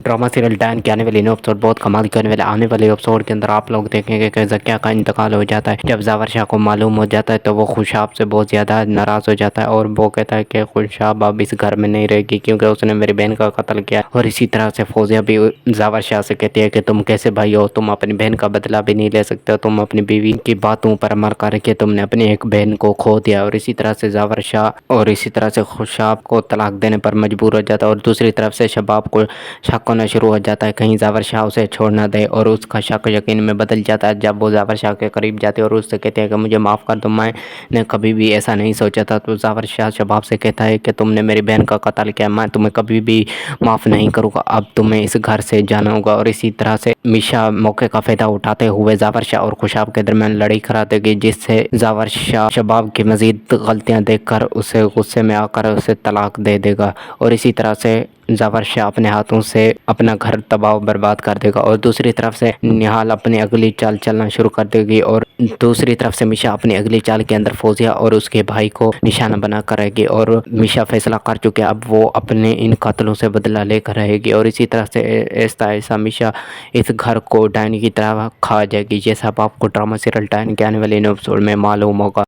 Drama serial Dan के आने वाले न्यू एपिसोड बहुत कमाल के होने वाले। आने वाले एपिसोड के अंदर आप लोग देखेंगे कि ज़किया का इंतकाल हो जाता है। जब ज़ावर शाह को मालूम हो जाता है तो वो खुशाब से बहुत ज़्यादा नाराज़ हो जाता है और वो कहता है कि खुशाब अब इस घर में नहीं रहेगी क्योंकि उसने मेरी बहन का कत्ल किया। और इसी तरह से फौजिया भी ज़ावर शाह से कहती है कि तुम कैसे भाई हो, तुम अपनी बहन का बदला भी नहीं ले सकते हो, तुम अपनी बीवी की बातों पर अमल करके तुमने अपनी एक बहन को खो दिया। और इसी तरह से ज़ावर शाह और इसी तरह से खुशाब को तलाक देने पर मजबूर हो जाता है। और दूसरी तरफ से शबाब को शक होना शुरू हो जाता है कहीं ज़ावर शाह उसे छोड़ ना दे और उसका शक यकीन में बदल जाता है जब वो ज़ावर शाह के करीब जाते हैं और उससे कहते हैं कि मुझे माफ़ कर दो, मैंने कभी भी ऐसा नहीं सोचा था। तो ज़ावर शाह शबाब से कहता है कि तुमने मेरी बहन का कत्ल किया, मैं तुम्हें कभी भी माफ़ नहीं करूँगा, अब तुम्हें इस घर से जाना होगा। और इसी तरह से मिशा मौके का फ़ायदा उठाते हुए ज़ावर शाह और खुशाब के दरमियान लड़ाई करा देगी जिससे ज़ावर शाह शबाब की मज़ीद गलतियाँ देखकर उसे गुस्से में आकर उसे तलाक दे देगा। और इसी तरह से ज़ावर शाह अपने हाथों से अपना घर तबाह बर्बाद कर देगा। और दूसरी तरफ से निहाल अपनी अगली चाल चलना शुरू कर देगी और दूसरी तरफ से मिशा अपनी अगली चाल के अंदर फौजिया और उसके भाई को निशाना बना कर रहेगी। और मिशा फैसला कर चुके अब वो अपने इन कत्लों से बदला लेकर रहेगी। और इसी तरह से ऐसा ऐसा मिशा इस घर को डायन की तरह खा जाएगी, जैसा आपको ड्रामा सीरियल डायन के आने वाले एपिसोड में मालूम होगा।